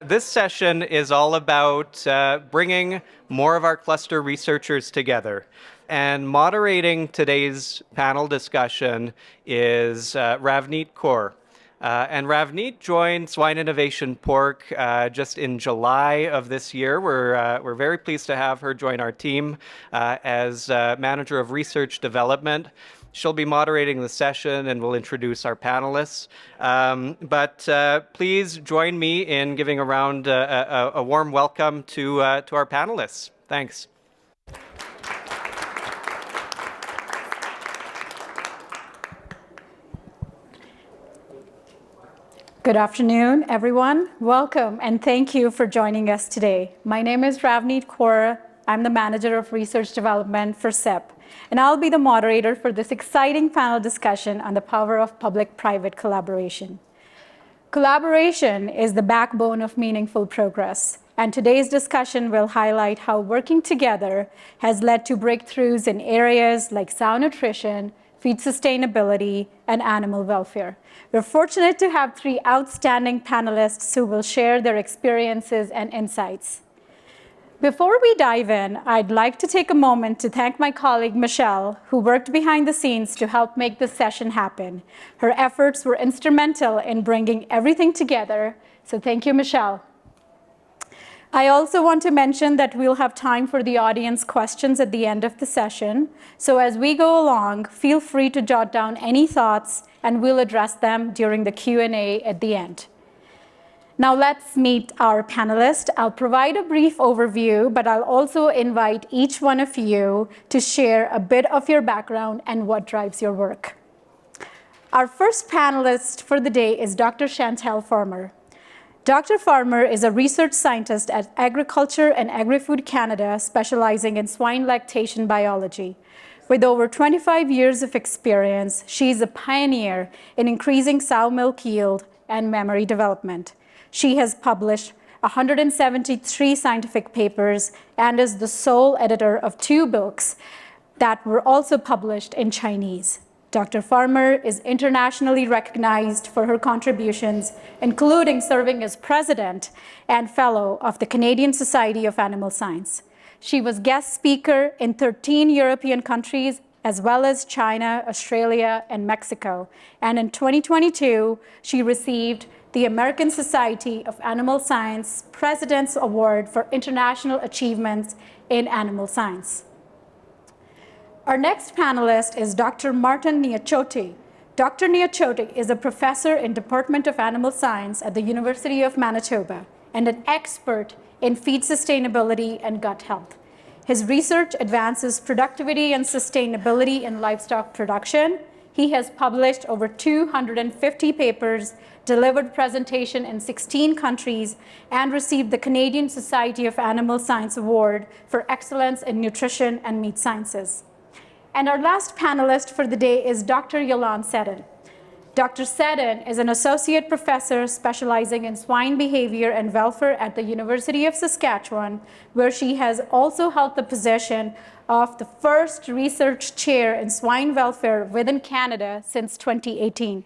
This session is all about bringing more of our cluster researchers together. And moderating today's panel discussion is Ravneet Kaur. And Ravneet joined Swine Innovation Porc just in July of this year. We're very pleased to have her join our team as Manager of Research Development. She'll be moderating the session and will introduce our panelists. But please join me in giving a warm welcome to our panelists. Thanks. Good afternoon, everyone. Welcome and thank you for joining us today. My name is Ravneet Kaur. I'm the Manager of Research Development for SIP, and I'll be the moderator for this exciting panel discussion on the power of public-private collaboration. Collaboration is the backbone of meaningful progress, and today's discussion will highlight how working together has led to breakthroughs in areas like sound nutrition, feed sustainability, and animal welfare. We're fortunate to have three outstanding panelists who will share their experiences and insights. Before we dive in, I'd like to take a moment to thank my colleague, Michelle, who worked behind the scenes to help make this session happen. Her efforts were instrumental in bringing everything together, so thank you, Michelle. I also want to mention that we'll have time for the audience questions at the end of the session. So as we go along, feel free to jot down any thoughts, and we'll address them during the Q&A at the end. Now let's meet our panelists. I'll provide a brief overview, but I'll also invite each one of you to share a bit of your background and what drives your work. Our first panelist for the day is Dr. Chantal Farmer. Dr. Farmer is a research scientist at Agriculture and Agri-Food Canada, specializing in swine lactation biology. With over 25 years of experience, she is a pioneer in increasing sow milk yield and memory development. She has published 173 scientific papers and is the sole editor of 2 books that were also published in Chinese. Dr. Farmer is internationally recognized for her contributions, including serving as president and fellow of the Canadian Society of Animal Science. She was guest speaker in 13 European countries, as well as China, Australia, and Mexico. And in 2022, she received the American Society of Animal Science President's Award for International Achievements in Animal Science. Our next panelist is Dr. Martin Nyachoti. Dr. Nyachoti is a professor in Department of Animal Science at the University of Manitoba and an expert in feed sustainability and gut health. His research advances productivity and sustainability in livestock production. He has published over 250 papers, delivered presentation in 16 countries, and received the Canadian Society of Animal Science Award for Excellence in Nutrition and Meat Sciences. And our last panelist for the day is Dr. Yolande Seddon. Dr. Seddon is an associate professor specializing in swine behavior and welfare at the University of Saskatchewan, where she has also held the position of the first research chair in swine welfare within Canada since 2018.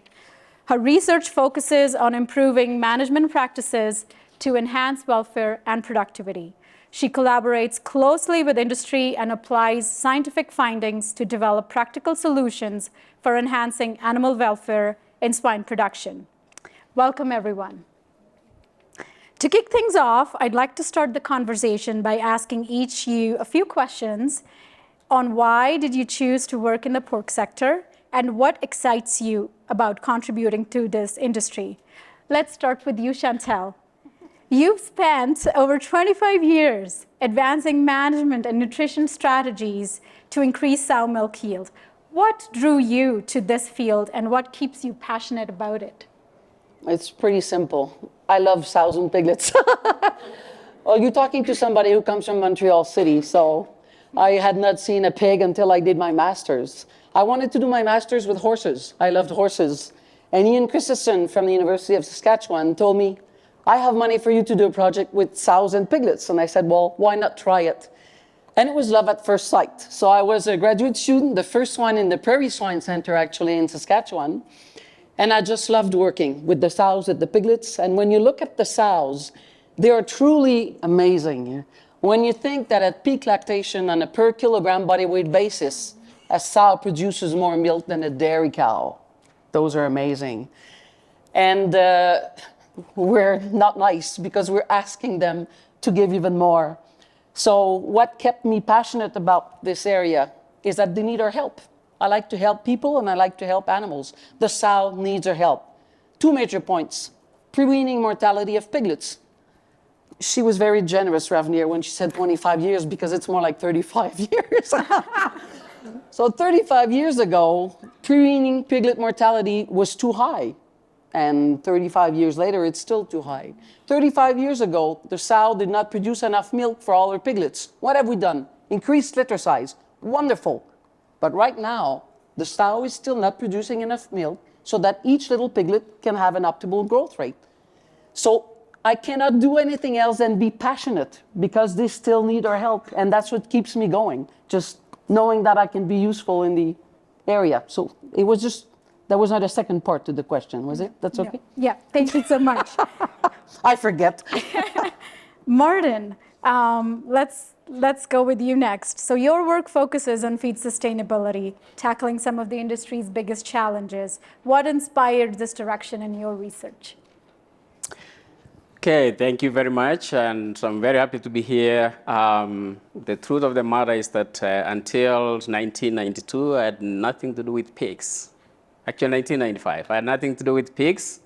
Her research focuses on improving management practices to enhance welfare and productivity. She collaborates closely with industry and applies scientific findings to develop practical solutions for enhancing animal welfare in swine production. Welcome, everyone. To kick things off, I'd like to start the conversation by asking each you a few questions on why did you choose to work in the pork sector and what excites you about contributing to this industry. Let's start with you, Chantal. You've spent over 25 years advancing management and nutrition strategies to increase sow milk yield. What drew you to this field and what keeps you passionate about it? It's pretty simple. I love sows and piglets. Well, you're talking to somebody who comes from Montreal City, so I had not seen a pig until I did my master's. I wanted to do my master's with horses. I loved horses. And Ian Christensen from the University of Saskatchewan told me, I have money for you to do a project with sows and piglets. And I said, well, why not try it? And it was love at first sight. So I was a graduate student, the first one in the Prairie Swine Center, actually, in Saskatchewan. And I just loved working with the sows and the piglets. And when you look at the sows, They are truly amazing. When you think that at peak lactation on a per kilogram body weight basis, a sow produces more milk than a dairy cow. Those are amazing. And we're not nice because we're asking them to give even more. So what kept me passionate about this area is that they need our help. I like to help people and I like to help animals. The sow needs our help. 2 major points. Pre-weaning mortality of piglets. She was very generous, Ravneet, when she said 25 years because it's more like 35 years. So 35 years ago, pre-weaning piglet mortality was too high. And 35 years later, it's still too high. 35 years ago, the sow did not produce enough milk for all her piglets. What have we done? Increased litter size. Wonderful. But right now, the sow is still not producing enough milk so that each little piglet can have an optimal growth rate. So I cannot do anything else than be passionate because they still need our help. And that's what keeps me going, just knowing that I can be useful in the area. So it was just, there was not a second part to the question, was it? That's okay? Yeah, thank you so much. I forget. Martin, let's go with you next. So your work focuses on feed sustainability, tackling some of the industry's biggest challenges. What inspired this direction in your research? Okay, thank you very much, and I'm very happy to be here. The truth of the matter is that until 1992, I had nothing to do with pigs. Actually, 1995, I had nothing to do with pigs,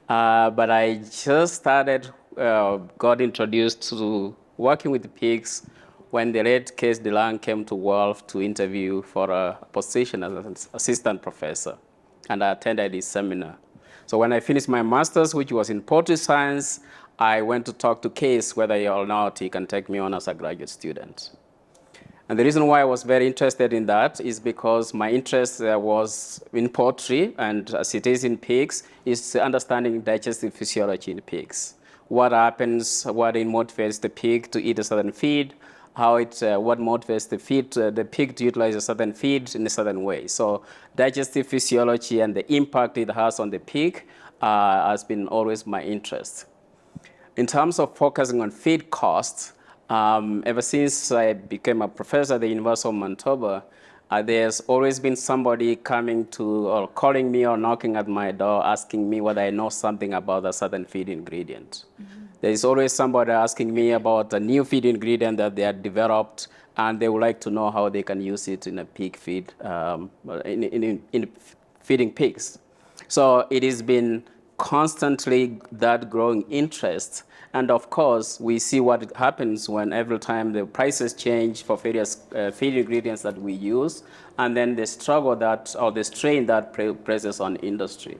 but I just started, got introduced to working with pigs when the late Case DeLang came to Guelph to interview for a position as an assistant professor, and I attended his seminar. So when I finished my master's, which was in poultry science, I went to talk to Case whether or not he can take me on as a graduate student. And the reason why I was very interested in that is because my interest was in poultry, and as it is in pigs, is understanding digestive physiology in pigs. What happens, what motivates the pig to eat a certain feed, how what motivates the pig to utilize a certain feed in a certain way. So digestive physiology and the impact it has on the pig has been always my interest. In terms of focusing on feed costs, ever since I became a professor at the University of Manitoba, there's always been somebody coming to or calling me or knocking at my door asking me whether I know something about a certain feed ingredient. Mm-hmm. There is always somebody asking me about a new feed ingredient that they have developed, and they would like to know how they can use it in a pig feed, in feeding pigs. So it has been constantly that growing interest. And of course, we see what happens when every time the prices change for various feed ingredients that we use, and then the struggle that, or the strain that presses on industry.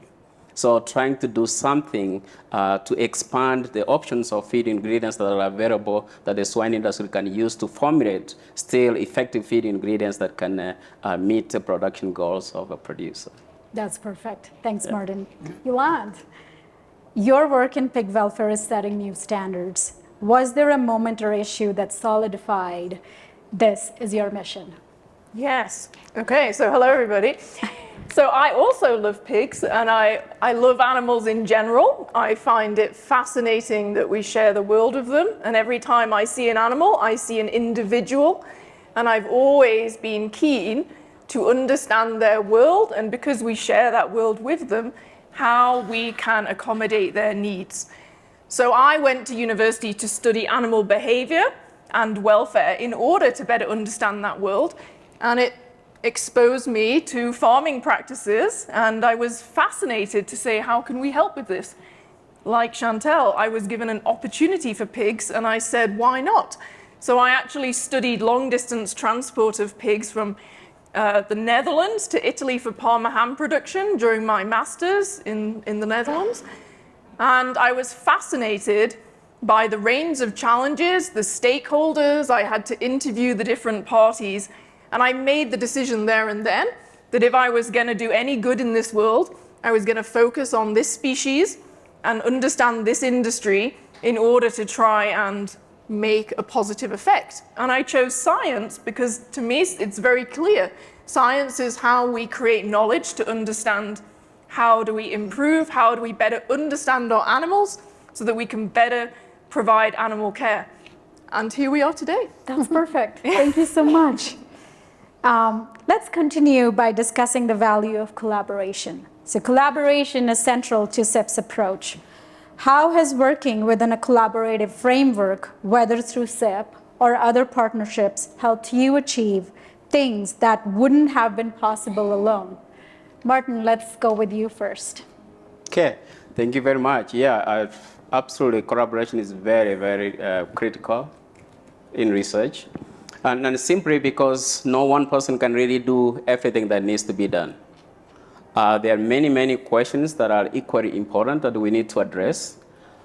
So trying to do something to expand the options of feed ingredients that are available that the swine industry can use to formulate still effective feed ingredients that can meet the production goals of a producer. That's perfect. Thanks, yeah. Martin. Yolande, your work in pig welfare is setting new standards. Was there a moment or issue that solidified this is your mission? Yes. Okay, so hello everybody. So I also love pigs, and I love animals in general. I find it fascinating that we share the world of them, and every time I see an animal, I see an individual, and I've always been keen to understand their world, and because we share that world with them, how we can accommodate their needs. So I went to university to study animal behavior and welfare in order to better understand that world, and it exposed me to farming practices, and I was fascinated to say, how can we help with this? Like Chantal, I was given an opportunity for pigs, and I said, why not? So I actually studied long-distance transport of pigs from the Netherlands to Italy for Parma ham production during my master's in the Netherlands. And I was fascinated by the range of challenges, the stakeholders. I had to interview the different parties. And I made the decision there and then that if I was going to do any good in this world, I was going to focus on this species and understand this industry in order to try and make a positive effect. And I chose science because to me it's very clear. Science is how we create knowledge to understand how do we improve, how do we better understand our animals so that we can better provide animal care. And here we are today. That's perfect. Thank you so much. Let's continue by discussing the value of collaboration. So collaboration is central to SIP's approach. How has working within a collaborative framework, whether through SIP or other partnerships, helped you achieve things that wouldn't have been possible alone? Martin, let's go with you first. Okay, thank you very much. Yeah, absolutely, collaboration is very, very critical in research. And simply because no one person can really do everything that needs to be done. There are many, many questions that are equally important that we need to address,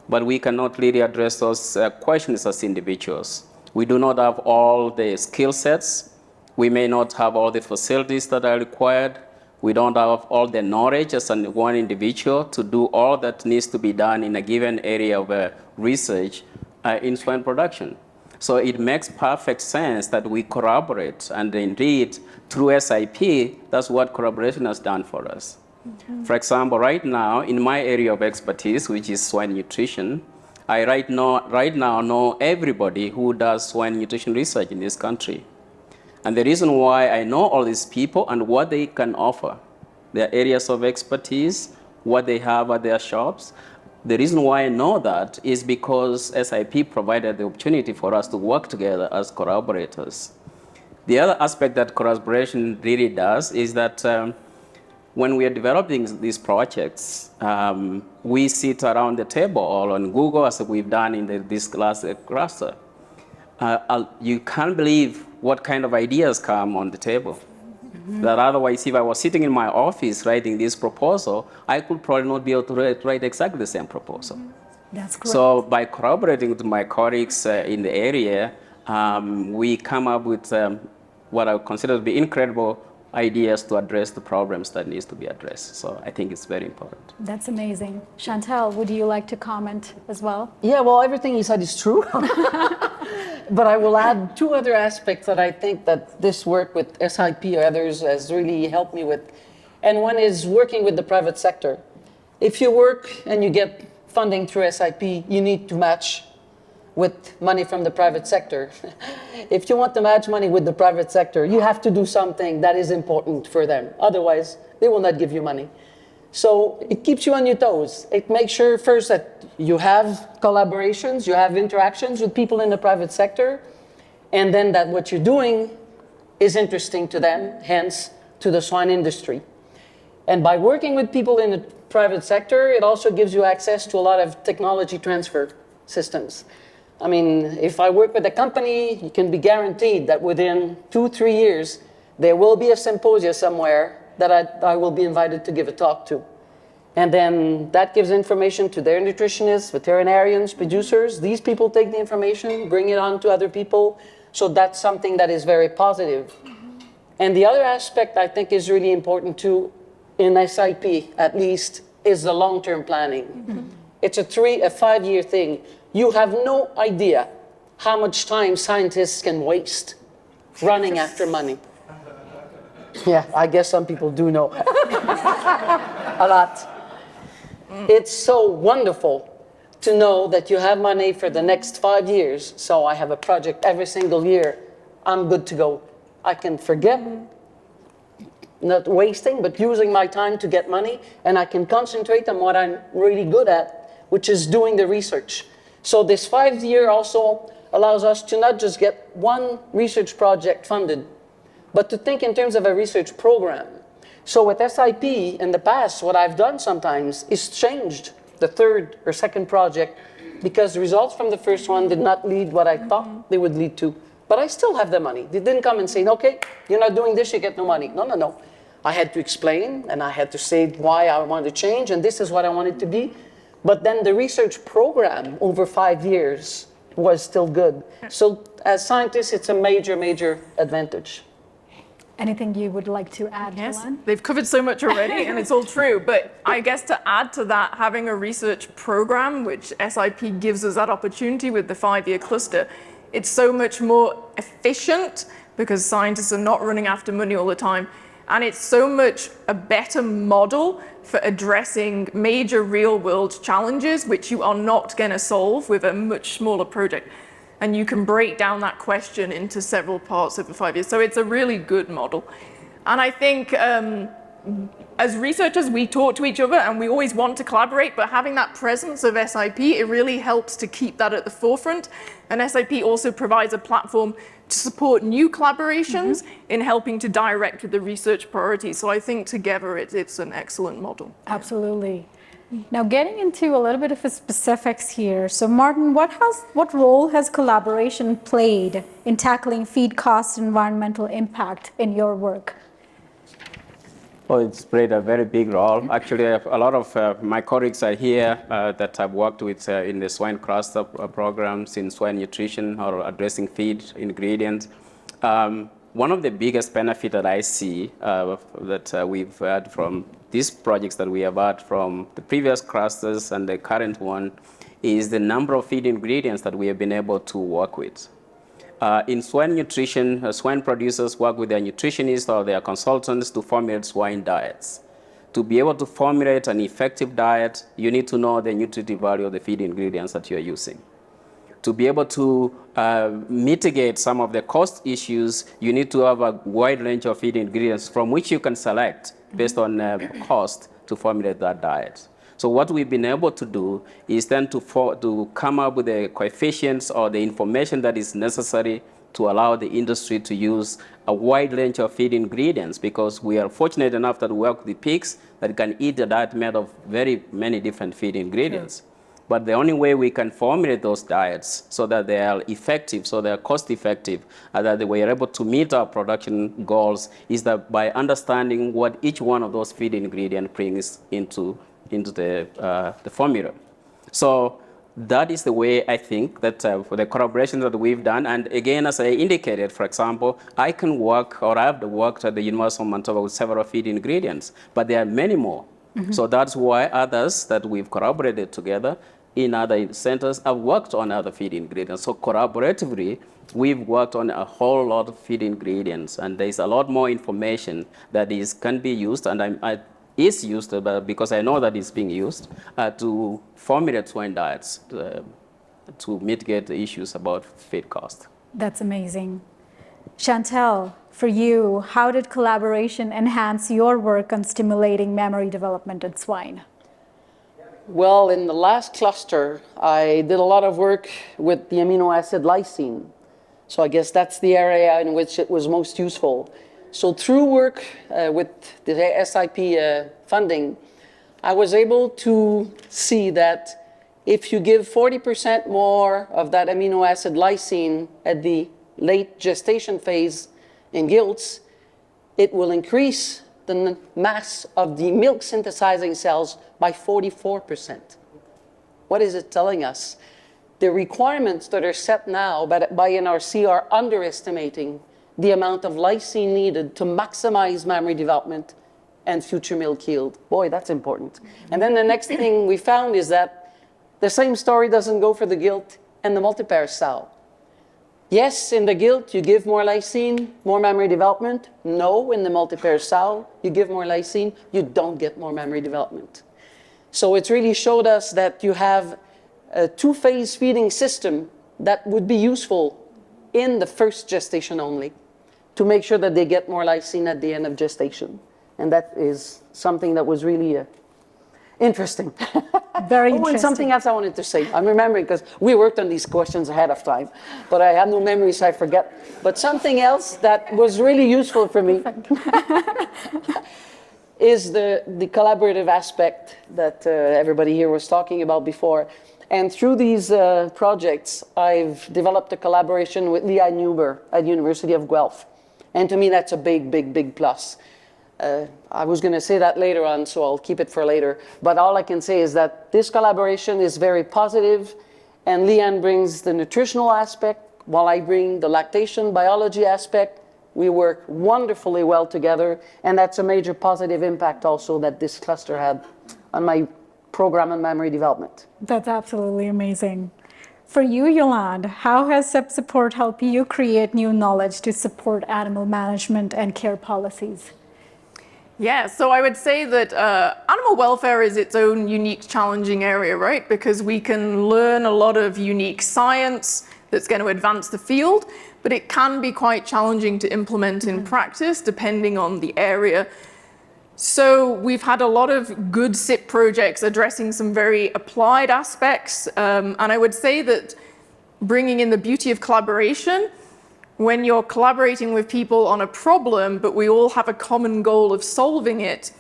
but we cannot really address those questions as individuals. We do not have all the skill sets. We may not have all the facilities that are required. We don't have all the knowledge as one individual to do all that needs to be done in a given area of research in swine production. So it makes perfect sense that we collaborate, and indeed, through SIP, that's what collaboration has done for us. Mm-hmm. For example, right now, in my area of expertise, which is swine nutrition, I right now know everybody who does swine nutrition research in this country. And the reason why I know all these people and what they can offer, their areas of expertise, what they have at their shops, the reason why I know that is because SIP provided the opportunity for us to work together as collaborators. The other aspect that collaboration really does is that when we are developing these projects, we sit around the table or on Google, as we've done in this last cluster. You can't believe what kind of ideas come on the table. Mm-hmm. That otherwise, if I was sitting in my office writing this proposal, I could probably not be able to write exactly the same proposal. That's correct. So by collaborating with my colleagues in the area, we come up with what I would consider to be incredible ideas to address the problems that needs to be addressed. So I think it's very important. That's amazing. Chantal, would you like to comment as well? Yeah, well, everything you said is true. But I will add two other aspects that I think that this work with SIP or others has really helped me with. And one is working with the private sector. If you work and you get funding through SIP, you need to match with money from the private sector. If you want to match money with the private sector, you have to do something that is important for them. Otherwise, they will not give you money. So it keeps you on your toes. It makes sure first that you have collaborations, you have interactions with people in the private sector, and then that what you're doing is interesting to them, hence to the swine industry. And by working with people in the private sector, it also gives you access to a lot of technology transfer systems. I mean, if I work with a company, you can be guaranteed that within 2-3 years, there will be a symposium somewhere that I will be invited to give a talk to. And then that gives information to their nutritionists, veterinarians, producers. These people take the information, bring it on to other people. So that's something that is very positive. Mm-hmm. And the other aspect I think is really important too, in SIP at least, is the long-term planning. Mm-hmm. It's a 5-year thing. You have no idea how much time scientists can waste running after money. Yeah, I guess some people do know. A lot. It's so wonderful to know that you have money for the next 5 years. So I have a project every single year. I'm good to go. I can forget, not wasting, but using my time to get money. And I can concentrate on what I'm really good at, which is doing the research. So this 5-year also allows us to not just get one research project funded, but to think in terms of a research program. So with SIP in the past, what I've done sometimes is changed the third or second project because the results from the first one did not lead what I thought they would lead to. But I still have the money. They didn't come and say, okay, you're not doing this, you get no money. No. I had to explain and I had to say why I wanted to change and this is what I want it to be. But then the research program over 5 years was still good. So as scientists, it's a major, major advantage. Anything you would like to add, Yes, Yolande? they've covered so much already, and it's all true. But I guess to add to that, having a research program, which SIP gives us that opportunity with the 5-year cluster, it's so much more efficient because scientists are not running after money all the time. And it's so much a better model for addressing major real world challenges, which you are not going to solve with a much smaller project. And you can break down that question into several parts over 5 years. So it's a really good model. And I think as researchers, we talk to each other and we always want to collaborate, but having that presence of SIP, it really helps to keep that at the forefront. And SIP also provides a platform to support new collaborations in helping to direct the research priorities. So I think together it's an excellent model. Absolutely. Now getting into a little bit of the specifics here. So Martin, what role has collaboration played in tackling feed cost and environmental impact in your work? Well, it's played a very big role. Actually, a lot of my colleagues are here that I've worked with in the swine cluster programs in swine nutrition or addressing feed ingredients. One of the biggest benefits that I see that we've had from these projects that we have had from the previous clusters and the current one is the number of feed ingredients that we have been able to work with. In swine nutrition, swine producers work with their nutritionists or their consultants to formulate swine diets. To be able to formulate an effective diet, you need to know the nutritive value of the feed ingredients that you're using. To be able to mitigate some of the cost issues, you need to have a wide range of feed ingredients from which you can select based on cost to formulate that diet. So what we've been able to do is then to come up with the coefficients or the information that is necessary to allow the industry to use a wide range of feed ingredients, because we are fortunate enough that we work with pigs that can eat a diet made of very many different feed ingredients. Sure. But the only way we can formulate those diets so that they are effective, so they are cost effective, and that we are able to meet our production goals is that by understanding what each one of those feed ingredients brings into the formula. So that is the way I think that for the collaboration that we've done, and again, as I indicated, for example, I can work, or I've worked at the University of Manitoba with several feed ingredients, but there are many more. So that's why others that we've collaborated together in other centers have worked on other feed ingredients. So collaboratively, we've worked on a whole lot of feed ingredients, and there's a lot more information that can be used, and is used because I know that it's being used to formulate swine diets to mitigate the issues about feed cost. That's amazing. Chantal, for you, how did collaboration enhance your work on stimulating memory development in swine? Well, in the last cluster, I did a lot of work with the amino acid lysine. So I guess that's the area in which it was most useful. So through work with the SIP funding, I was able to see that if you give 40% more of that amino acid lysine at the late gestation phase in gilts, it will increase the mass of the milk synthesizing cells by 44%. What is it telling us? The requirements that are set now by NRC are underestimating the amount of lysine needed to maximize mammary development and future milk yield. Boy, that's important. And then the next thing we found is that the same story doesn't go for the gilt and the multipair sow. Yes, in the gilt, you give more lysine, more mammary development. No, in the multipair sow, you give more lysine, you don't get more mammary development. So it's really showed us that you have a two-phase feeding system that would be useful in the first gestation only to make sure that they get more lysine at the end of gestation. And that is something that was really interesting. Very interesting. And something else I wanted to say. I'm remembering because we worked on these questions ahead of time, but I have no memory, so I forget. But something else that was really useful for me is the collaborative aspect that everybody here was talking about before. And through these projects, I've developed a collaboration with Leah Neuber at the University of Guelph. And to me, that's a big, big, big plus. I was going to say that later on, so I'll keep it for later. But all I can say is that this collaboration is very positive, and Leanne brings the nutritional aspect, while I bring the lactation biology aspect. We work wonderfully well together, and that's a major positive impact also that this cluster had on my program on memory development. That's absolutely amazing. For you, Yolande, how has SIP support helped you create new knowledge to support animal management and care policies? Yeah, so I would say that animal welfare is its own unique, challenging area, right? Because we can learn a lot of unique science that's going to advance the field, but it can be quite challenging to implement in practice depending on the area. So we've had a lot of good SIP projects addressing some very applied aspects, and I would say that bringing in the beauty of collaboration, when you're collaborating with people on a problem, but we all have a common goal of solving it,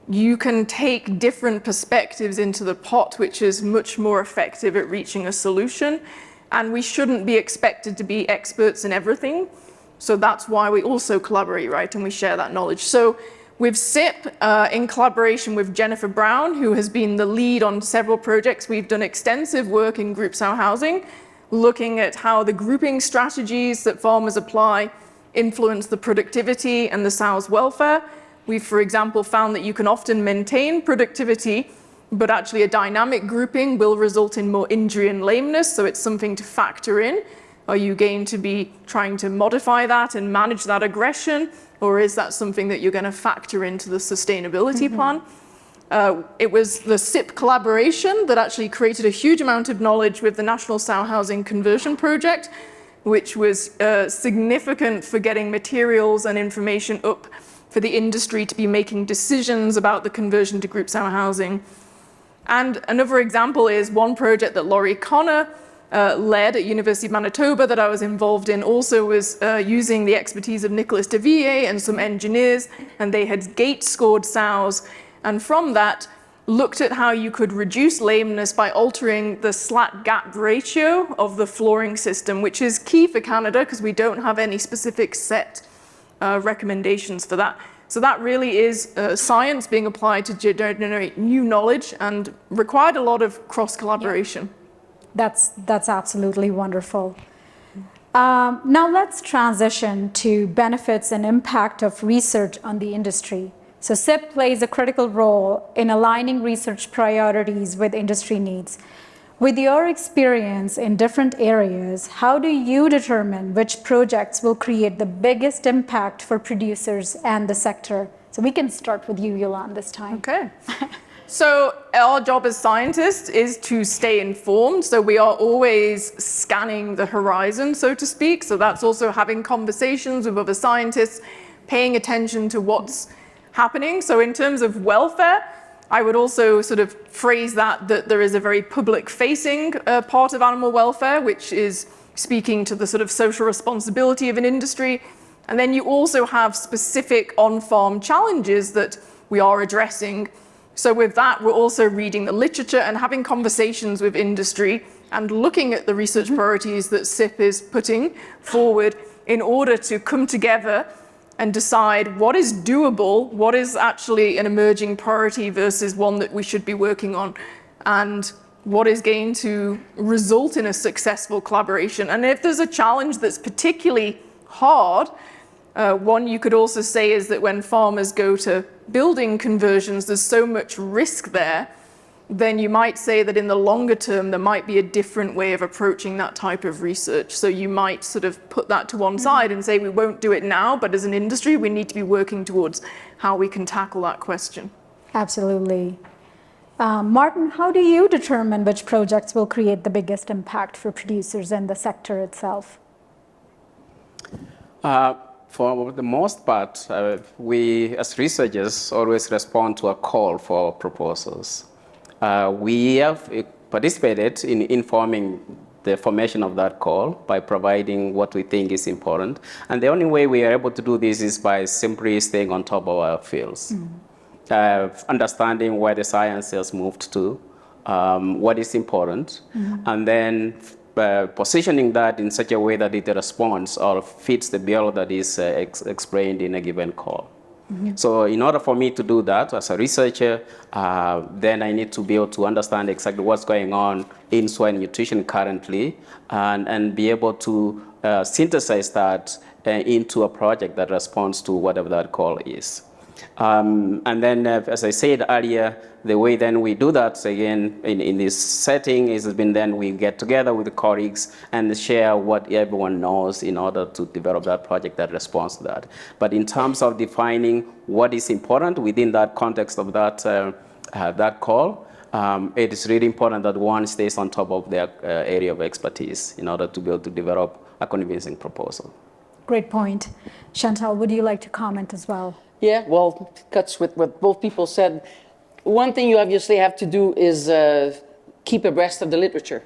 you can take different perspectives into the pot, which is much more effective at reaching a solution. And we shouldn't be expected to be experts in everything. So that's why we also collaborate, right? And we share that knowledge. So with SIP, in collaboration with Jennifer Brown, who has been the lead on several projects, we've done extensive work in group sow housing, looking at how the grouping strategies that farmers apply influence the productivity and the sow's welfare. We've, for example, found that you can often maintain productivity, but actually a dynamic grouping will result in more injury and lameness, so it's something to factor in. Are you going to be trying to modify that and manage that aggression, or is that something that you're going to factor into the sustainability plan? It was the SIP collaboration that actually created a huge amount of knowledge with the National Sow Housing Conversion Project, which was significant for getting materials and information up for the industry to be making decisions about the conversion to group sow housing. And another example is one project that Laurie Connor led at University of Manitoba that I was involved in, also was using the expertise of Nicolas de Villiers and some engineers, and they had gate scored sows, and from that looked at how you could reduce lameness by altering the slat gap ratio of the flooring system, which is key for Canada because we don't have any specific set recommendations for that. So that really is science being applied to generate new knowledge and required a lot of cross-collaboration. Yeah. That's absolutely wonderful. Now let's transition to benefits and impact of research on the industry. So SIP plays a critical role in aligning research priorities with industry needs. With your experience in different areas, how do you determine which projects will create the biggest impact for producers and the sector? So we can start with you, Yolande, this time. Okay. So our job as scientists is to stay informed. So we are always scanning the horizon, so to speak. So that's also having conversations with other scientists, paying attention to what's happening. So in terms of welfare, I would also sort of phrase that there is a very public-facing part of animal welfare, which is speaking to the sort of social responsibility of an industry. And then you also have specific on-farm challenges that we are addressing. So with that, we're also reading the literature and having conversations with industry and looking at the research priorities that SIP is putting forward in order to come together and decide what is doable, what is actually an emerging priority versus one that we should be working on, and what is going to result in a successful collaboration. And if there's a challenge that's particularly hard, one you could also say is that when farmers go to building conversions, there's so much risk there, then you might say that in the longer term, there might be a different way of approaching that type of research. So you might sort of put that to one side and say, we won't do it now, but as an industry, we need to be working towards how we can tackle that question. Absolutely. Martin, how do you determine which projects will create the biggest impact for producers and the sector itself? For the most part, we as researchers always respond to a call for proposals. We have participated in informing the formation of that call by providing what we think is important. And the only way we are able to do this is by simply staying on top of our fields, understanding where the science has moved to, what is important, and then positioning that in such a way that it responds or fits the bill that is explained in a given call. So in order for me to do that as a researcher, then I need to be able to understand exactly what's going on in swine nutrition currently and be able to synthesize that into a project that responds to whatever that call is. And then, as I said earlier, the way then we do that again in this setting is then we get together with the colleagues and share what everyone knows in order to develop that project that responds to that. But in terms of defining what is important within that context of that call, it is really important that one stays on top of their area of expertise in order to be able to develop a convincing proposal. Great point. Chantal, would you like to comment as well? Yeah, well, it cuts with what both people said. One thing you obviously have to do is keep abreast of the literature.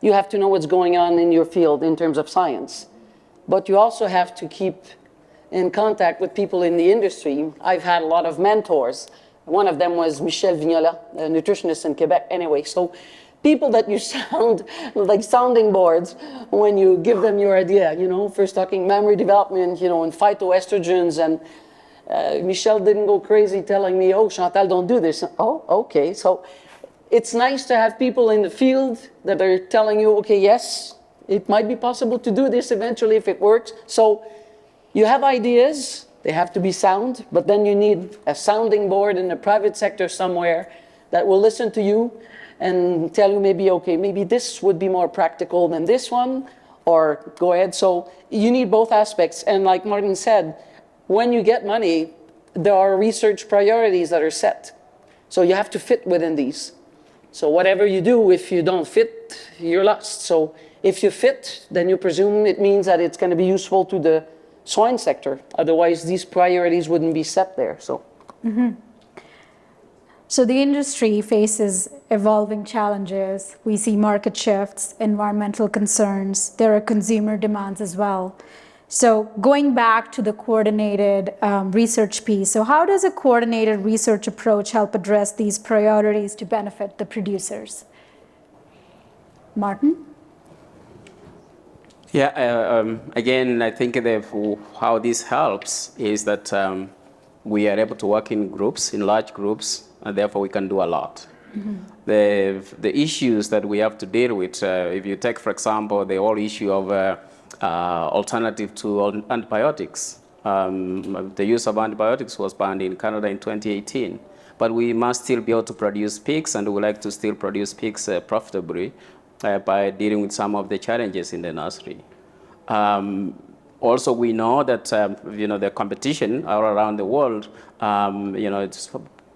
You have to know what's going on in your field in terms of science. But you also have to keep in contact with people in the industry. I've had a lot of mentors. One of them was Michel Vignola, a nutritionist in Quebec. Anyway, so people that you sound like sounding boards when you give them your idea, first talking memory development, and phytoestrogens, and Michel didn't go crazy telling me, oh, Chantal, don't do this. Oh, okay. So it's nice to have people in the field that are telling you, okay, yes, it might be possible to do this eventually if it works. So you have ideas, they have to be sound, but then you need a sounding board in the private sector somewhere that will listen to you and tell you maybe, okay, maybe this would be more practical than this one, or go ahead. So you need both aspects. And like Martin said, when you get money, there are research priorities that are set. So you have to fit within these. So whatever you do, if you don't fit, you're lost. So if you fit, then you presume it means that it's going to be useful to the swine sector. Otherwise, these priorities wouldn't be set there. So. Mm-hmm. So the industry faces evolving challenges. We see market shifts, environmental concerns. There are consumer demands as well. So going back to the coordinated research piece, so how does a coordinated research approach help address these priorities to benefit the producers? Martin? Yeah, again, I think how this helps is that we are able to work in groups, in large groups, and therefore we can do a lot. Mm-hmm. The issues that we have to deal with, if you take, for example, the whole issue of alternative to antibiotics. The use of antibiotics was banned in Canada in 2018, but we must still be able to produce pigs, and we would like to still produce pigs profitably by dealing with some of the challenges in the nursery. Also, we know that the competition all around the world, it's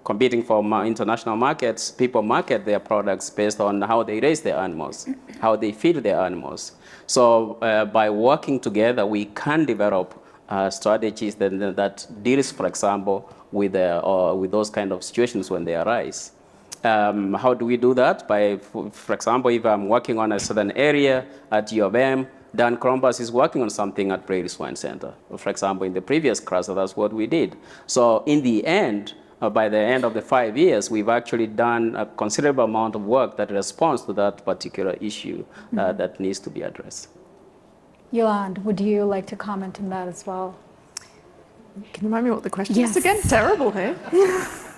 competing for international markets. People market their products based on how they raise their animals, how they feed their animals. So by working together, we can develop strategies that deals, for example, with those kind of situations when they arise. How do we do that? By, for example, if I'm working on a certain area at U of M, Dan Krombas is working on something at Prairie Swine Center. For example, in the previous cluster, that's what we did. So in the end, by the end of the 5 years, we've actually done a considerable amount of work that responds to that particular issue that needs to be addressed. Yolande, would you like to comment on that as well? Can you remind me what the question is again? Terrible, hey?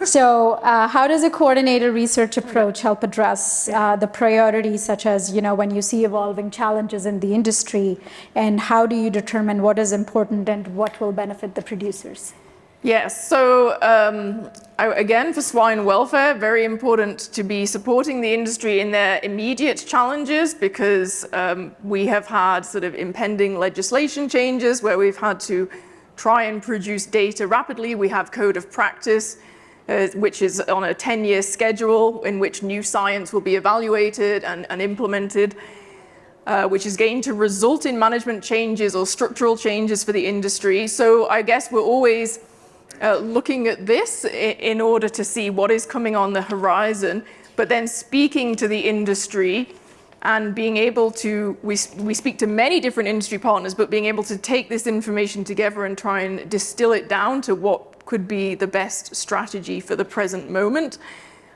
So how does a coordinated research approach help address the priorities such as, when you see evolving challenges in the industry, and how do you determine what is important and what will benefit the producers? Yes, so again, for swine welfare, very important to be supporting the industry in their immediate challenges, because we have had sort of impending legislation changes where we've had to try and produce data rapidly. We have code of practice, which is on a 10-year schedule in which new science will be evaluated and implemented, which is going to result in management changes or structural changes for the industry. So I guess we're always looking at this in order to see what is coming on the horizon, but then speaking to the industry and being able to, we speak to many different industry partners, but being able to take this information together and try and distill it down to what could be the best strategy for the present moment.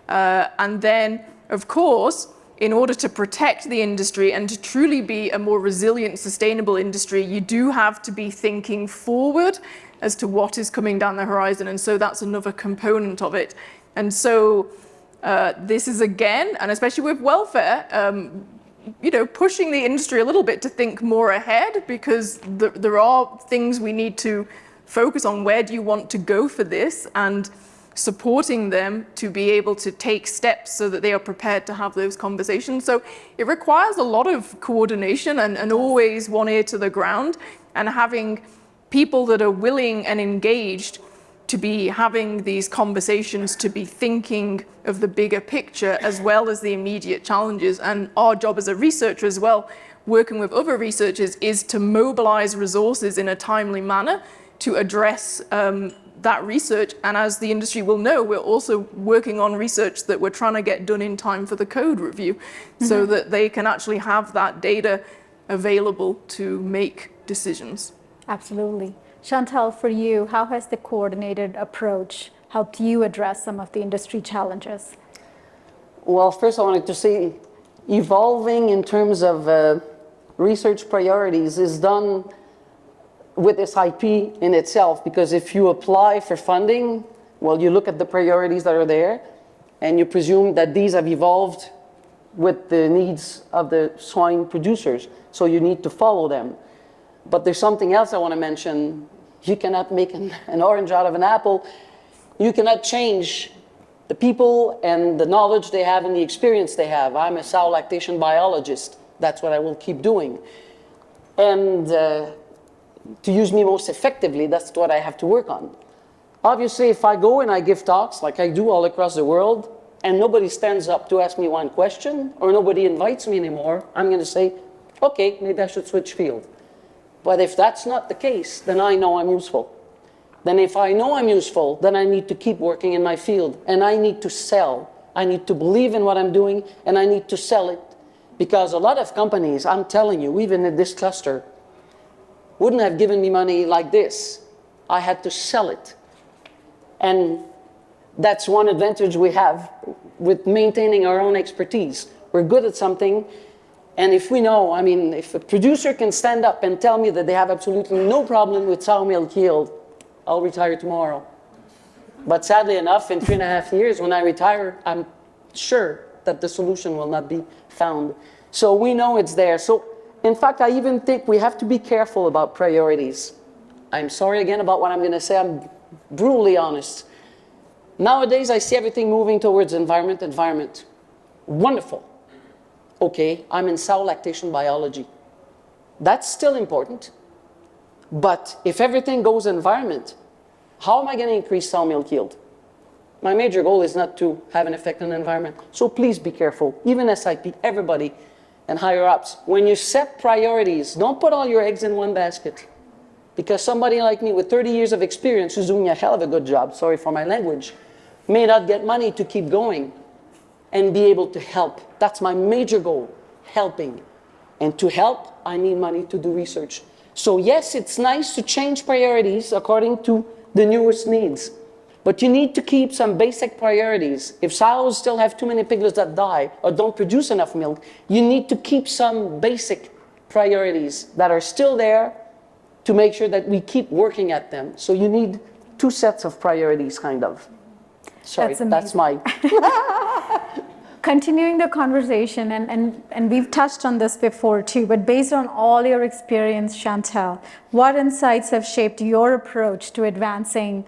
And then, of course, in order to protect the industry and to truly be a more resilient, sustainable industry, you do have to be thinking forward as to what is coming down the horizon. And so that's another component of it. And so this is again, and especially with welfare, pushing the industry a little bit to think more ahead, because there are things we need to focus on where do you want to go for this, and supporting them to be able to take steps so that they are prepared to have those conversations. So it requires a lot of coordination and always one ear to the ground, and having people that are willing and engaged to be having these conversations, to be thinking of the bigger picture as well as the immediate challenges. And our job as a researcher as well, working with other researchers, is to mobilize resources in a timely manner to address that research. And as the industry will know, we're also working on research that we're trying to get done in time for the code review, so that they can actually have that data available to make decisions. Absolutely. Chantal, for you, how has the coordinated approach helped you address some of the industry challenges? Well, first I wanted to say, evolving in terms of research priorities is done with this IP in itself, because if you apply for funding, well, you look at the priorities that are there, and you presume that these have evolved with the needs of the swine producers, so you need to follow them. But there's something else I want to mention. You cannot make an orange out of an apple. You cannot change the people and the knowledge they have and the experience they have. I'm a sow lactation biologist. That's what I will keep doing. And to use me most effectively, that's what I have to work on. Obviously, if I go and I give talks like I do all across the world, and nobody stands up to ask me one question, or nobody invites me anymore, I'm going to say, okay, maybe I should switch field. But if that's not the case, then I know I'm useful. Then if I know I'm useful, then I need to keep working in my field, and I need to sell. I need to believe in what I'm doing, and I need to sell it. Because a lot of companies, I'm telling you, even in this cluster, wouldn't have given me money like this. I had to sell it. And that's one advantage we have with maintaining our own expertise. We're good at something, and if we know, I mean, if a producer can stand up and tell me that they have absolutely no problem with sow milk yield, I'll retire tomorrow. But sadly enough, in 3.5 years, when I retire, I'm sure that the solution will not be found. So we know it's there. So in fact, I even think we have to be careful about priorities. I'm sorry again about what I'm going to say. I'm brutally honest. Nowadays, I see everything moving towards environment. Wonderful. Okay, I'm in sow lactation biology. That's still important. But if everything goes environment, how am I going to increase sow milk yield? My major goal is not to have an effect on the environment. So please be careful. Even SIP, everybody, and higher ups. When you set priorities, don't put all your eggs in one basket. Because somebody like me with 30 years of experience who's doing a hell of a good job, sorry for my language, may not get money to keep going and be able to help. That's my major goal, helping. And to help, I need money to do research. So yes, it's nice to change priorities according to the newest needs. But you need to keep some basic priorities. If sows still have too many piglets that die or don't produce enough milk, you need to keep some basic priorities that are still there to make sure that we keep working at them. So you need two sets of priorities, kind of. Sorry, that's my... Continuing the conversation, and we've touched on this before too, but based on all your experience, Chantal, what insights have shaped your approach to advancing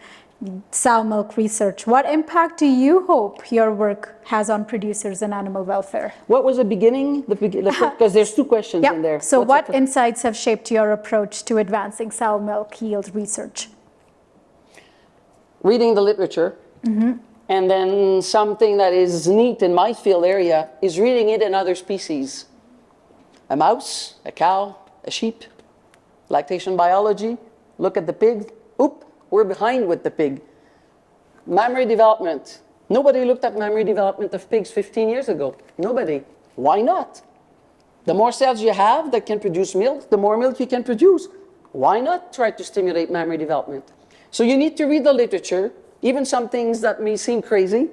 sow milk research? What impact do you hope your work has on producers and animal welfare? What was the beginning? Because there's two questions in there. So what insights have shaped your approach to advancing sow milk yield research? Reading the literature. Mm-hmm. And then something that is neat in my field area is reading it in other species. A mouse, a cow, a sheep, lactation biology, look at the pig. Oop, we're behind with the pig. Mammary development. Nobody looked at mammary development of pigs 15 years ago. Nobody. Why not? The more cells you have that can produce milk, the more milk you can produce. Why not try to stimulate mammary development? So you need to read the literature, even some things that may seem crazy.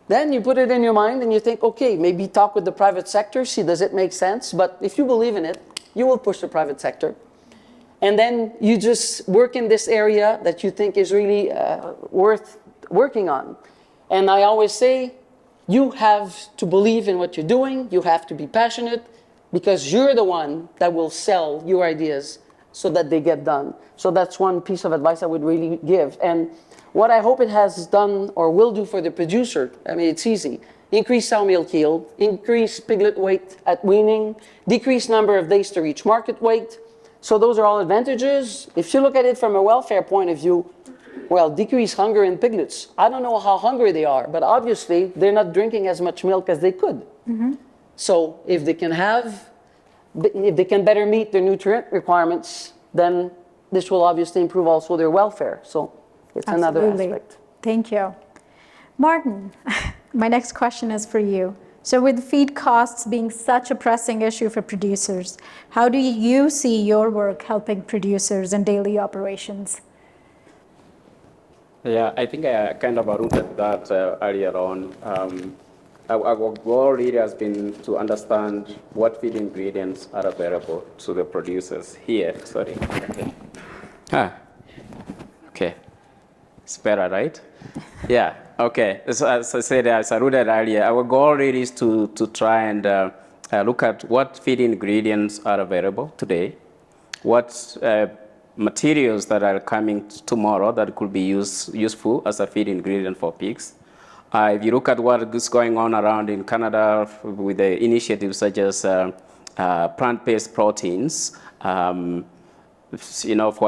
Then you put it in your mind and you think, okay, maybe talk with the private sector, see does it make sense? But if you believe in it, you will push the private sector. And then you just work in this area that you think is really worth working on. And I always say, you have to believe in what you're doing, you have to be passionate, because you're the one that will sell your ideas so that they get done. So that's one piece of advice I would really give. And what I hope it has done or will do for the producer, I mean, it's easy. Increase sow milk yield, increase piglet weight at weaning, decrease number of days to reach market weight. So those are all advantages. If you look at it from a welfare point of view, well, decrease hunger in piglets. I don't know how hungry they are, but obviously they're not drinking as much milk as they could. So if they can better meet their nutrient requirements, then this will obviously improve also their welfare. So it's another aspect. Thank you. Martin, my next question is for you. So with feed costs being such a pressing issue for producers, how do you see your work helping producers in daily operations? Yeah, I think I kind of alluded that earlier on. Our goal really has been to understand what feed ingredients are available to the producers here. Sorry. Okay. It's better, right? Yeah. Okay. So as I said, as I alluded earlier, our goal really is to try and look at what feed ingredients are available today, what materials that are coming tomorrow that could be useful as a feed ingredient for pigs. If you look at what is going on around in Canada with the initiatives such as plant-based proteins, for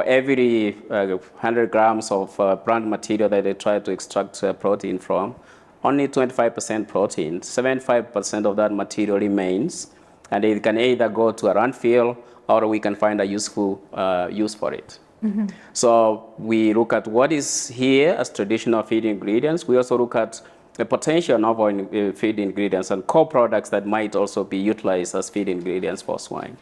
every 100 grams of plant material that they try to extract protein from, only 25% protein, 75% of that material remains, and it can either go to a landfill or we can find a useful use for it. So we look at what is here as traditional feed ingredients. We also look at the potential novel feed ingredients and co-products that might also be utilized as feed ingredients for swine.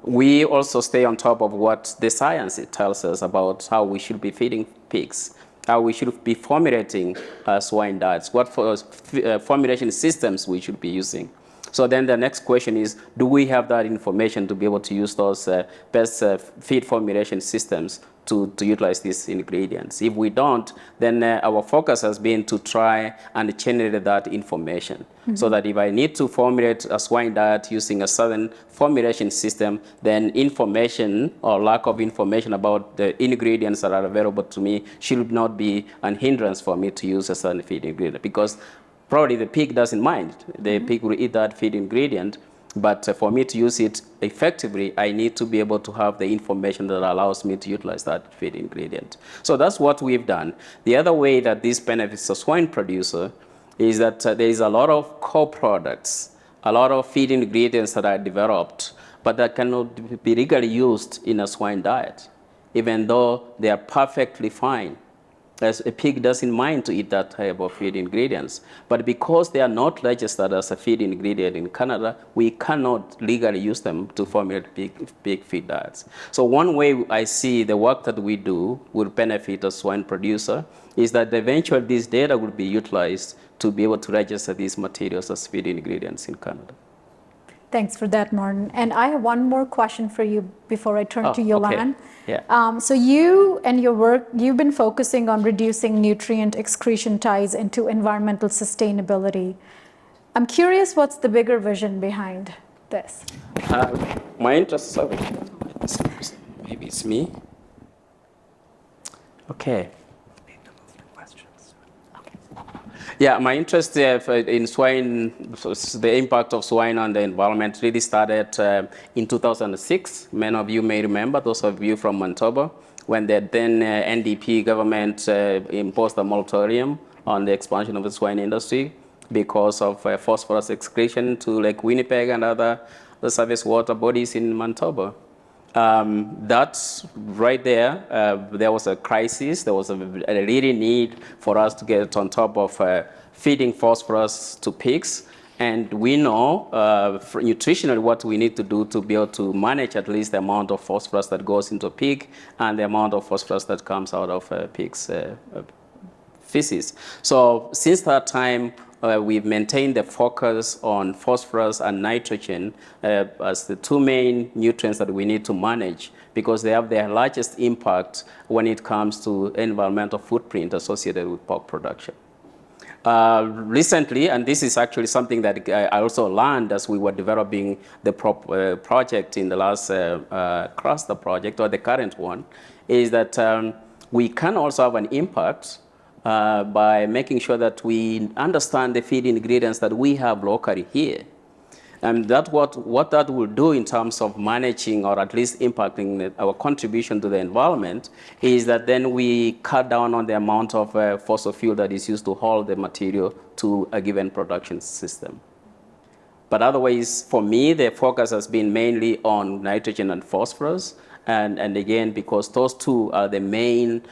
We also stay on top of what the science tells us about how we should be feeding pigs, how we should be formulating swine diets, what formulation systems we should be using. So then the next question is, do we have that information to be able to use those best feed formulation systems to utilize these ingredients? If we don't, then our focus has been to try and generate that information. So that if I need to formulate a swine diet using a certain formulation system, then information or lack of information about the ingredients that are available to me should not be an hindrance for me to use a certain feed ingredient, because probably the pig doesn't mind. The pig will eat that feed ingredient, but for me to use it effectively, I need to be able to have the information that allows me to utilize that feed ingredient. So that's what we've done. The other way that this benefits a swine producer is that there is a lot of co-products, a lot of feed ingredients that are developed, but that cannot be legally used in a swine diet, even though they are perfectly fine. As a pig doesn't mind to eat that type of feed ingredients. But because they are not registered as a feed ingredient in Canada, we cannot legally use them to formulate pig feed diets. So one way I see the work that we do will benefit a swine producer is that eventually this data will be utilized to be able to register these materials as feed ingredients in Canada. Thanks for that, Martin. And I have one more question for you before I turn to Yolande. Okay. Yeah. So you and your work, you've been focusing on reducing nutrient excretion ties into environmental sustainability. I'm curious, what's the bigger vision behind this? My interest, sorry, maybe it's me. Okay. Yeah, my interest in swine, the impact of swine on the environment really started in 2006. Many of you may remember, those of you from Manitoba, when the then NDP government imposed a moratorium on the expansion of the swine industry because of phosphorus excretion to Lake Winnipeg and other surface water bodies in Manitoba. That's right there. There was a crisis. There was a really need for us to get on top of feeding phosphorus to pigs. And we know nutritionally what we need to do to be able to manage at least the amount of phosphorus that goes into a pig and the amount of phosphorus that comes out of pigs' feces. So since that time, we've maintained the focus on phosphorus and nitrogen as the two main nutrients that we need to manage because they have their largest impact when it comes to environmental footprint associated with pork production. Recently, and this is actually something that I also learned as we were developing the project in the last cluster project, or the current one, is that we can also have an impact by making sure that we understand the feed ingredients that we have locally here. And that what that will do in terms of managing, or at least impacting our contribution to the environment, is that then we cut down on the amount of fossil fuel that is used to haul the material to a given production system. But otherwise, for me, the focus has been mainly on nitrogen and phosphorus. And again, because those two are the main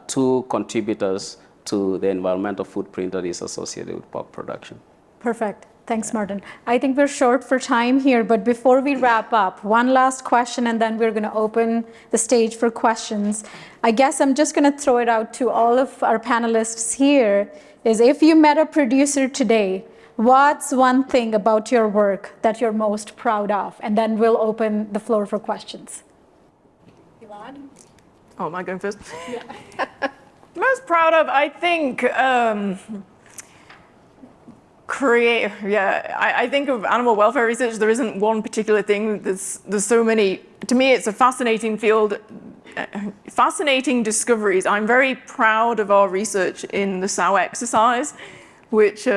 two contributors to the environmental footprint that is associated with pork production. Perfect. Thanks, Martin. I think we're short for time here, but before we wrap up, one last question, and then we're going to open the stage for questions. I guess I'm just going to throw it out to all of our panelists here, is if you met a producer today, what's one thing about your work that you're most proud of? And then we'll open the floor for questions. Yolande? Oh, am I going first? Yeah. Most proud of, I think, I think of animal welfare research, there isn't one particular thing. There's so many. To me, it's a fascinating field, fascinating discoveries. I'm very proud of our research in the sow exercise, which,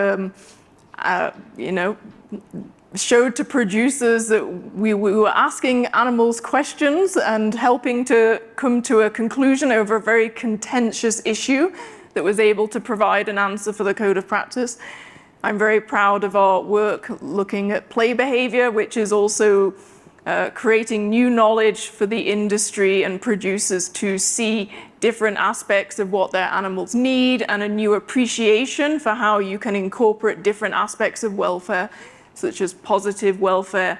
showed to producers that we were asking animals questions and helping to come to a conclusion over a very contentious issue that was able to provide an answer for the code of practice. I'm very proud of our work looking at play behavior, which is also creating new knowledge for the industry and producers to see different aspects of what their animals need, and a new appreciation for how you can incorporate different aspects of welfare, such as positive welfare,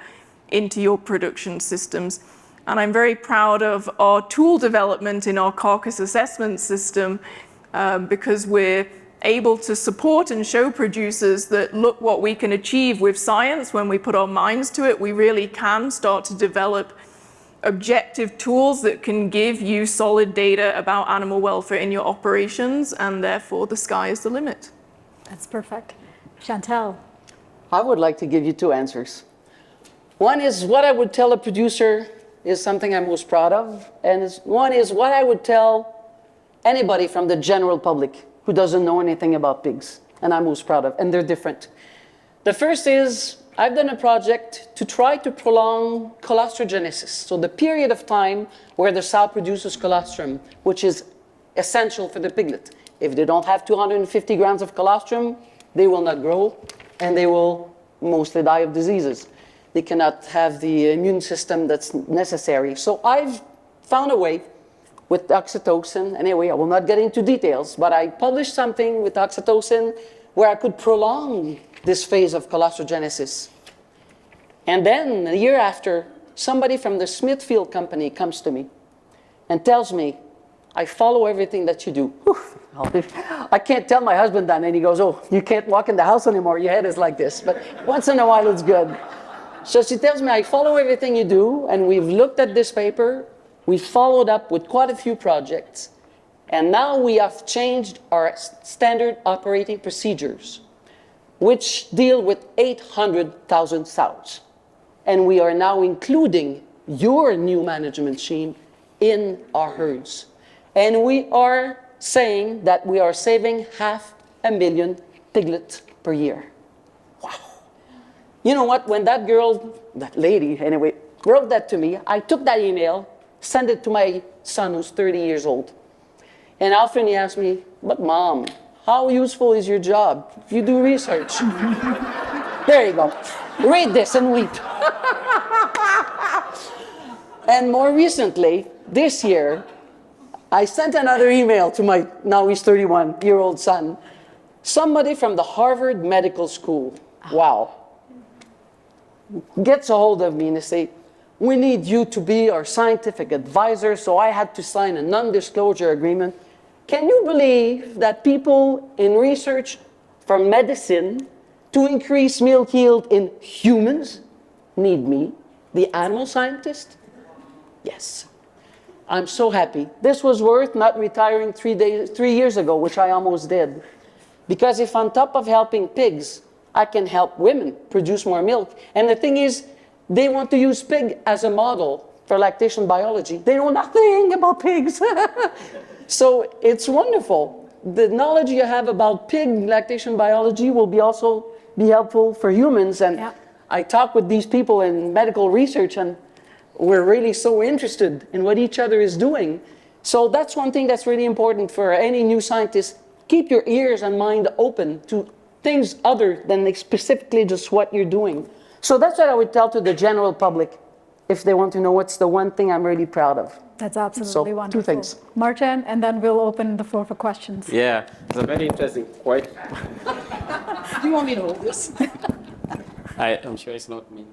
into your production systems. And I'm very proud of our tool development in our carcass assessment system, because we're able to support and show producers that, look what we can achieve with science when we put our minds to it. We really can start to develop objective tools that can give you solid data about animal welfare in your operations, and therefore the sky is the limit. That's perfect. Chantal? I would like to give you two answers. One is what I would tell a producer is something I'm most proud of, and one is what I would tell anybody from the general public who doesn't know anything about pigs, and I'm most proud of, and they're different. The first is, I've done a project to try to prolong colostrogenesis, so the period of time where the sow produces colostrum, which is essential for the piglet. If they don't have 250 grams of colostrum, they will not grow, and they will mostly die of diseases. They cannot have the immune system that's necessary. So I've found a way with oxytocin. Anyway, I will not get into details, but I published something with oxytocin where I could prolong this phase of colostrogenesis. And then a year after, somebody from the Smithfield company comes to me and tells me, I follow everything that you do. Whew. I can't tell my husband that, and he goes, oh, you can't walk in the house anymore, your head is like this. But once in a while it's good. So she tells me, I follow everything you do, and we've looked at this paper, we followed up with quite a few projects, and now we have changed our standard operating procedures, which deal with 800,000 sows. And we are now including your new management scheme in our herds. And we are saying that we are saving 500,000 piglets per year. Wow. You know what, when that girl, that lady anyway, wrote that to me, I took that email, sent it to my son who's 30 years old. And often he asks me, but Mom, how useful is your job? You do research. There you go. Read this and weep. And more recently, this year, I sent another email to my, now he's 31-year-old son, somebody from the Harvard Medical School, wow, gets a hold of me and they say, we need you to be our scientific advisor, so I had to sign a non-disclosure agreement. Can you believe that people in research for medicine to increase milk yield in humans need me, the animal scientist? Yes. I'm so happy. This was worth not retiring 3 years ago, which I almost did. Because if on top of helping pigs, I can help women produce more milk. And the thing is, they want to use pig as a model for lactation biology. They know nothing about pigs. So it's wonderful. The knowledge you have about pig lactation biology will also be helpful for humans. And Yeah. I talk with these people in medical research, and we're really so interested in what each other is doing. So that's one thing that's really important for any new scientist. Keep your ears and mind open to things other than specifically just what you're doing. So that's what I would tell to the general public if they want to know what's the one thing I'm really proud of. That's absolutely So, wonderful. 2 things. Martin, and then we'll open the floor for questions. Yeah, it's a very interesting question. Do you want me to hold this? I'm sure it's not me.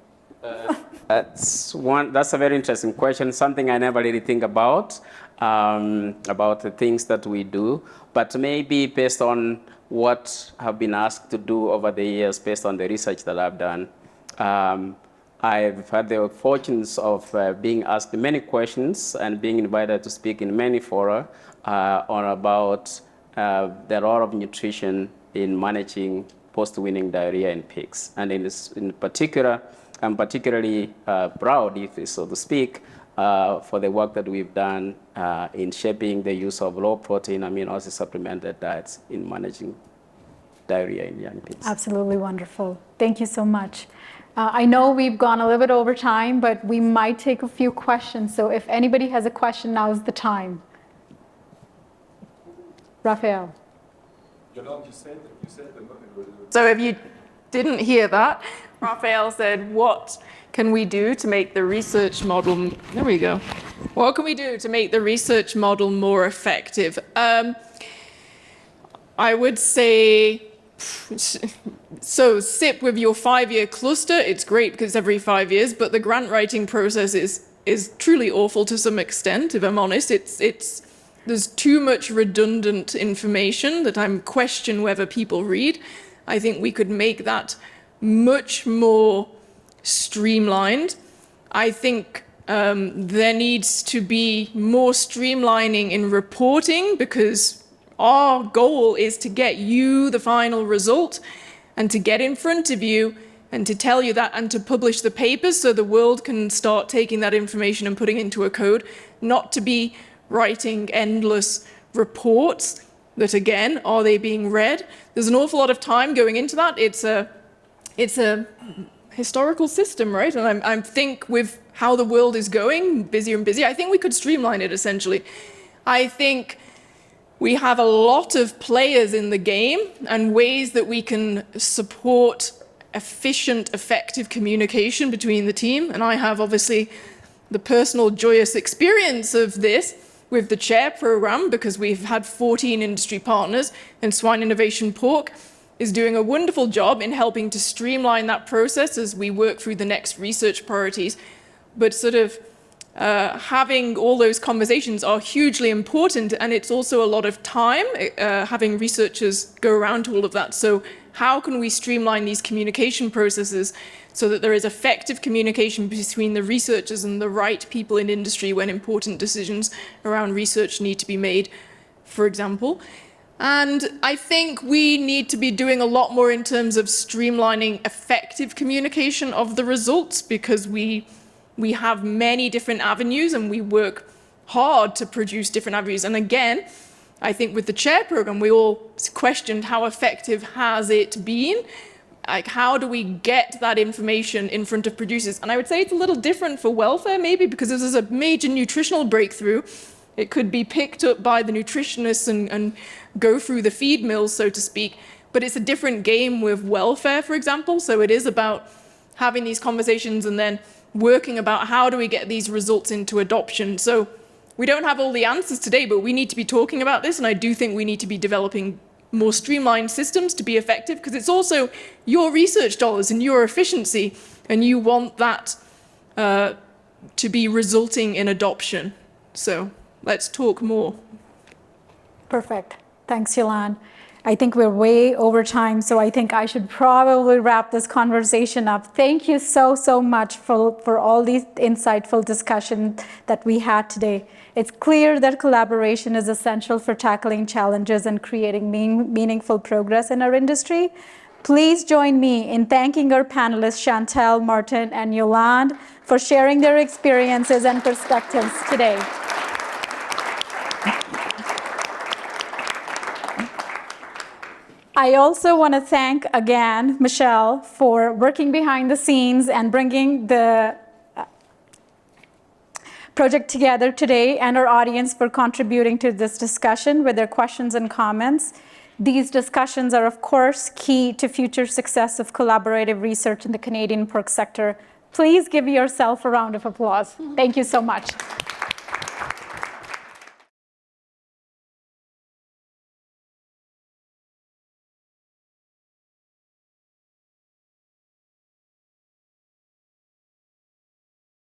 That's a very interesting question, something I never really think about the things that we do, but maybe based on what I've been asked to do over the years, based on the research that I've done. I've had the fortunes of being asked many questions and being invited to speak in many fora on about the role of nutrition in managing post-weaning diarrhea in pigs. And in particular, I'm particularly proud, if so to speak, for the work that we've done in shaping the use of low-protein amino acid supplemented diets in managing diarrhea in young pigs. Absolutely wonderful. Thank you so much. I know we've gone a little bit over time, but we might take a few questions. So if anybody has a question, now is the time. Raphael. Yolande, you said So if you didn't hear that, Raphael said, what can we do to make the research model, there we go. What can we do to make the research model more effective? I would say, so SIP with your 5-year cluster, it's great because it's every 5 years, but the grant writing process is truly awful to some extent, if I'm honest. There's too much redundant information that I'm question whether people read. I think we could make that much more streamlined. I think there needs to be more streamlining in reporting because our goal is to get you the final result and to get in front of you and to tell you that and to publish the papers so the world can start taking that information and putting it into a code, not to be writing endless reports that, again, are they being read? There's an awful lot of time going into that. It's a historical system, right? And I think with how the world is going, busier and busier, I think we could streamline it essentially. I think we have a lot of players in the game and ways that we can support efficient, effective communication between the team. And I have obviously the personal joyous experience of this with the chair program because we've had 14 industry partners and Swine Innovation Porc is doing a wonderful job in helping to streamline that process as we work through the next research priorities. But sort of having all those conversations are hugely important, and it's also a lot of time having researchers go around to all of that. So how can we streamline these communication processes so that there is effective communication between the researchers and the right people in industry when important decisions around research need to be made, for example. And I think we need to be doing a lot more in terms of streamlining effective communication of the results because we have many different avenues and we work hard to produce different avenues. And again, I think with the chair program, we all questioned how effective has it been? Like, how do we get that information in front of producers? And I would say it's a little different for welfare maybe because this is a major nutritional breakthrough. It could be picked up by the nutritionists and go through the feed mills, so to speak. But it's a different game with welfare, for example. So it is about having these conversations and then working about how do we get these results into adoption. So we don't have all the answers today, but we need to be talking about this. And I do think we need to be developing more streamlined systems to be effective because it's also your research dollars and your efficiency. And you want that to be resulting in adoption. So let's talk more. Perfect. Thanks, Yolande. I think we're way over time, so I think I should probably wrap this conversation up. Thank you so much for all these insightful discussions that we had today. It's clear that collaboration is essential for tackling challenges and creating meaningful progress in our industry. Please join me in thanking our panelists, Chantal, Martin, and Yolande, for sharing their experiences and perspectives today. I also want to thank again Michelle for working behind the scenes and bringing the project together today, and our audience for contributing to this discussion with their questions and comments. These discussions are, of course, key to future success of collaborative research in the Canadian pork sector. Please give yourself a round of applause. Thank you so much.